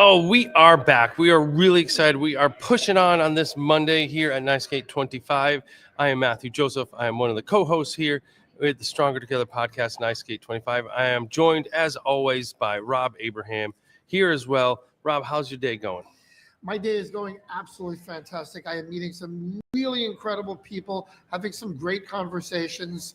Oh, we are back. We are really excited. We are pushing on this Monday here at NICE 25. I am Matthew Joseph. I am one of the co-hosts here with the Stronger Together podcast, NICE 25. I am joined, as always, by Rob Abraham here as well. Rob, how's your day going? My day is going absolutely fantastic. I am meeting some really incredible people, having some great conversations.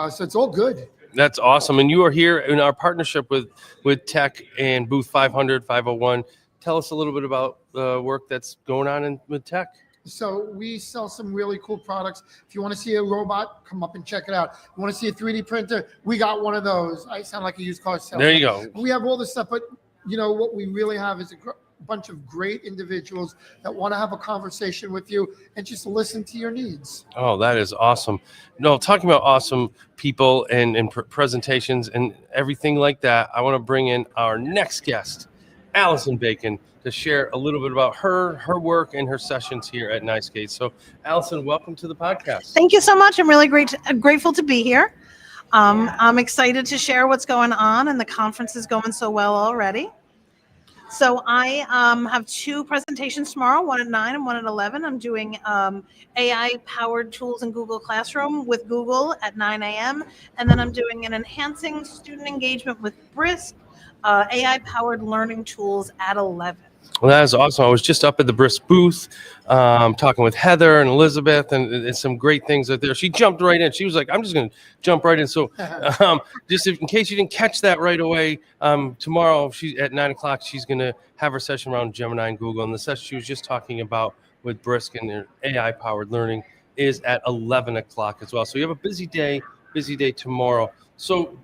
So it's all good. That's awesome. And you are here in our partnership with Tech and Booth 500, 501. Tell us a little bit about the work that's going on with Tech. So we sell some really cool products. If you want to see a robot, come up and check it out. You want to see a 3D printer? We got one of those. I sound like a used car salesman. There you go. We have all this stuff, but you know what we really have is a bunch of great individuals that want to have a conversation with you and just listen to your needs. Oh, that is awesome. No, talking about awesome people and presentations and everything like that, I want to bring in our next guest, Allison Bacon, to share a little bit about her work and her sessions here at NICE. So, Allison, welcome to the podcast. Thank you so much. I'm really grateful to be here. I'm excited to share what's going on, and the conference is going so well already. So I have two presentations tomorrow, one at 9 and one at 11. I'm doing AI-powered tools in Google Classroom with Google at 9 a.m. And then I'm doing an enhancing student engagement with Brisk, AI-powered learning tools at 11. Well, that is awesome. I was just up at the Brisk booth talking with Heather and Elizabeth, and some great things out there. She jumped right in. She was like, I'm just going to jump right in. So just in case you didn't catch that right away, tomorrow at 9 o'clock, she's going to have her session around Gemini and Google. And the session she was just talking about with Brisk and their AI-powered learning is at 11 o'clock as well. So you have a busy day tomorrow. So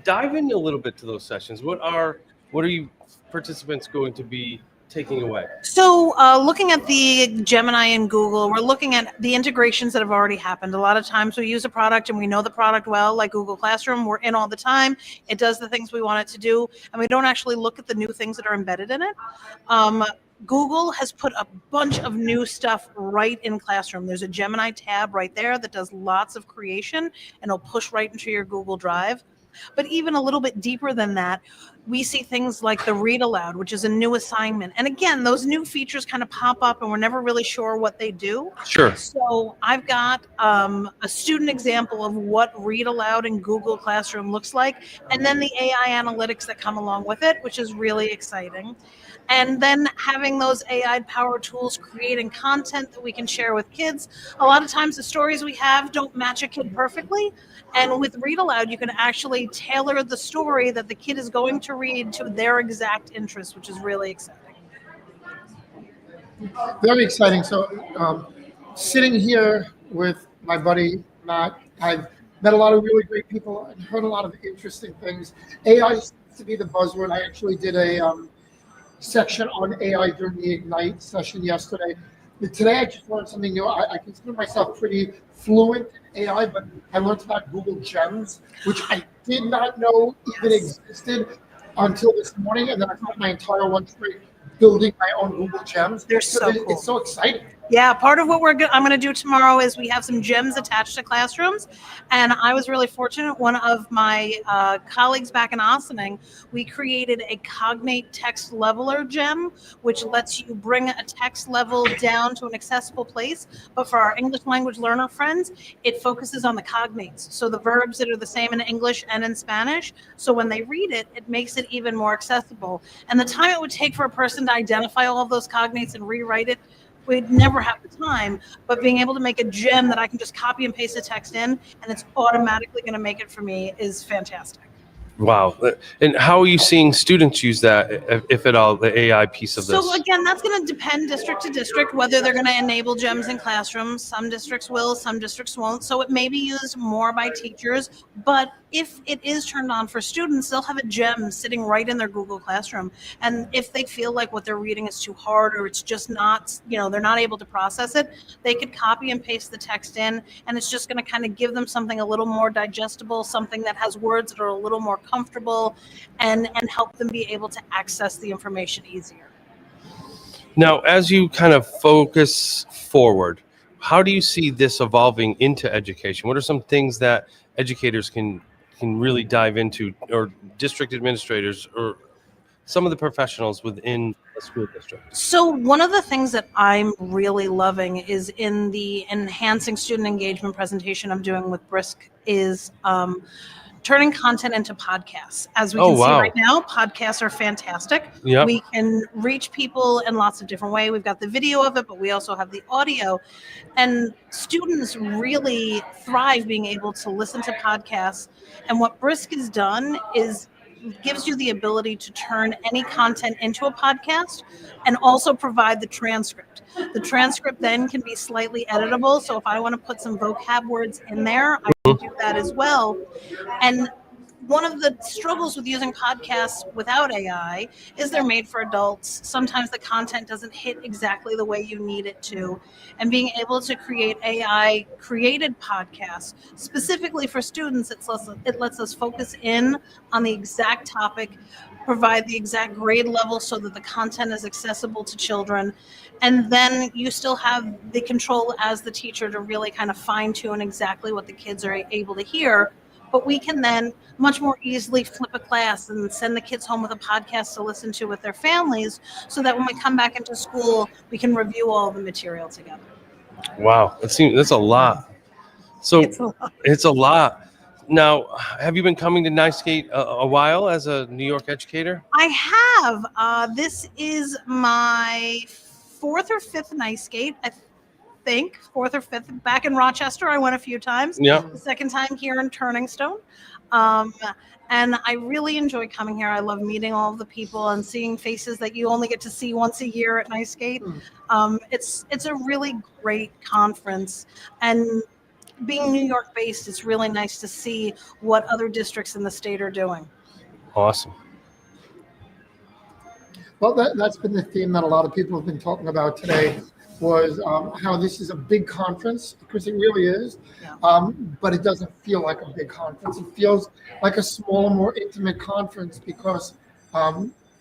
dive in a little bit to those sessions. What are you participants going to be taking away? So looking at the Gemini and Google, we're looking at the integrations that have already happened. A lot of times we use a product and we know the product well, like Google Classroom. We're in all the time. It does the things we want it to do, and we don't actually look at the new things that are embedded in it. Google has put a bunch of new stuff right in Classroom. There's a Gemini tab right there that does lots of creation, and it'll push right into your Google Drive. But even a little bit deeper than that, we see things like the read aloud, which is a new assignment. And again, those new features kind of pop up and we're never really sure what they do. Sure. So I've got a student example of what read aloud in Google Classroom looks like, and then the AI analytics that come along with it, which is really exciting. And then having those AI-powered tools creating content that we can share with kids. A lot of times the stories we have don't match a kid perfectly. And with Read Aloud, you can actually tailor the story that the kid is going to read to their exact interest, which is really exciting. Very exciting. So sitting here with my buddy, Matt, I've met a lot of really great people and heard a lot of interesting things. AI seems to be the buzzword. I actually did a section on AI during the Ignite session yesterday. But today I just learned something new. I consider myself pretty fluent in AI, but I learned about Google Gems, which I did not know even existed until this morning. And then I spent my entire lunch break building my own Google Gems. They're so cool. It's so exciting. Yeah, part of what I'm going to do tomorrow is we have some gems attached to classrooms. And I was really fortunate. One of my colleagues back in OSSINING, we created a cognate text leveler gem, which lets you bring a text level down to an accessible place. But for our English language learner friends, it focuses on the cognates. So the verbs that are the same in English and in Spanish. So when they read it, it makes it even more accessible. And the time it would take for a person to identify all of those cognates and rewrite it, we'd never have the time, but being able to make a gem that I can just copy and paste the text in and it's automatically going to make it for me is fantastic. Wow. And how are you seeing students use that, if at all, the AI piece of this? So again, that's going to depend district to district, whether they're going to enable gems in classrooms. Some districts will, some districts won't. So it may be used more by teachers, but if it is turned on for students, they'll have a gem sitting right in their Google Classroom. And if they feel like what they're reading is too hard or it's just not, they're not able to process it, they could copy and paste the text in, and it's just going to kind of give them something a little more digestible, something that has words that are a little more comfortable, and help them be able to access the information easier. Now, as you kind of focus forward, how do you see this evolving into education? What are some things that educators can really dive into, or district administrators, or some of the professionals within a school district? So one of the things that I'm really loving is in the enhancing student engagement presentation I'm doing with Brisk is turning content into podcasts. As we Oh, can see wow. right now, podcasts are fantastic. Yep. We can reach people in lots of different ways. We've got the video of it, but we also have the audio. And students really thrive being able to listen to podcasts. And what Brisk has done is gives you the ability to turn any content into a podcast and also provide the transcript. The transcript then can be slightly editable. So if I want to put some vocab words in there, I can do that as well. And one of the struggles with using podcasts without AI is they're made for adults. Sometimes the content doesn't hit exactly the way you need it to. And being able to create AI created podcasts specifically for students, it lets us focus in on the exact topic, provide the exact grade level so that the content is accessible to children. And then you still have the control as the teacher to really kind of fine tune exactly what the kids are able to hear. But we can then much more easily flip a class and send the kids home with a podcast to listen to with their families so that when we come back into school, we can review all the material together. Wow, that's a lot. So It's a lot. Now, have you been coming to NYSCATE a while as a New York educator? I have. This is my 4th or 5th NYSCATE, I think. 4th or 5th. Back in Rochester, I went a few times. Yeah. The second time here in Turning Stone. And I really enjoy coming here. I love meeting all of the people and seeing faces that you only get to see once a year at NYSCATE. It's a really great conference. And being New York based, it's really nice to see what other districts in the state are doing. Awesome. Well, that's been the theme that a lot of people have been talking about today was how this is a big conference, because it really is, but it doesn't feel like a big conference. It feels like a smaller, more intimate conference because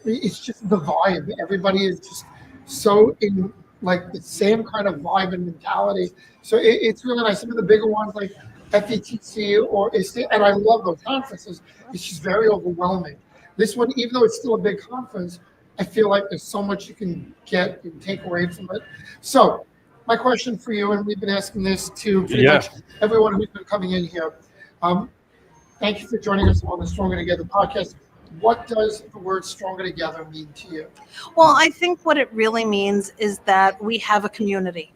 it's just the vibe. Everybody is just so in like the same kind of vibe and mentality. So it's really nice. Some of the bigger ones like FETC or ISTE, and I love those conferences. It's just very overwhelming. This one, even though it's still a big conference, I feel like there's so much you can get and take away from it. So my question for you, and we've been asking this to pretty much everyone who's been coming in here. Thank you for joining us on the Stronger Together podcast. What does the word Stronger Together mean to you? Well, I think what it really means is that we have a community.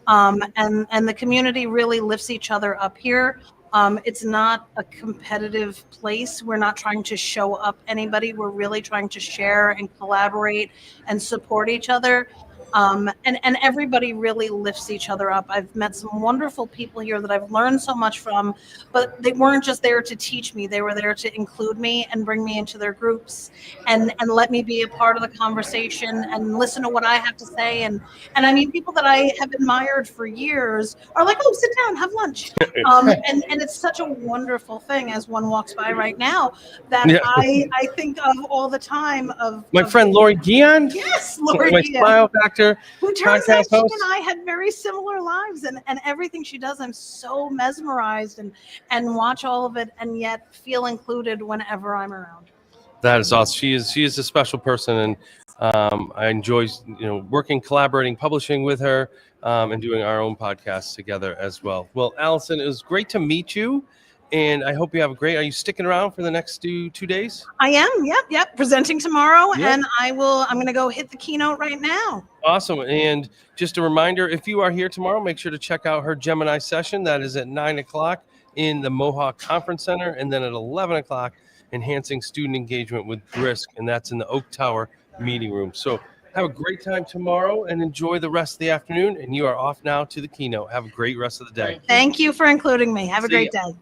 And the community really lifts each other up here. It's not a competitive place. We're not trying to show up anybody. We're really trying to share and collaborate and support each other. And everybody really lifts each other up. I've met some wonderful people here that I've learned so much from, but they weren't just there to teach me. They were there to include me and bring me into their groups and let me be a part of the conversation and listen to what I have to say. And I mean, people that I have admired for years are like, oh, sit down, have lunch. And it's such a wonderful thing as one walks by right now that I think of all the time of my friend Lori Guion. Yes, Lori my Guion. Smile Factor. Who turns out she host. and I had very similar lives, and everything she does, I'm so mesmerized and watch all of it, and yet feel included whenever I'm around. That is awesome. She is a special person, and I enjoy working, collaborating, publishing with her, and doing our own podcast together as well. Well, Allison, it was great to meet you. And I hope you have a great. Are you sticking around for the next 2 days? I am. Yep. Presenting tomorrow, and I'm going to go hit the keynote right now. Awesome. And just a reminder, if you are here tomorrow, make sure to check out her Gemini session. That is at 9:00 in the Mohawk Conference Center, and then at 11:00, enhancing student engagement with Brisk, and that's in the Oak Tower meeting room. So have a great time tomorrow and enjoy the rest of the afternoon. And you are off now to the keynote. Have a great rest of the day. Thank you for including me. Have a great day.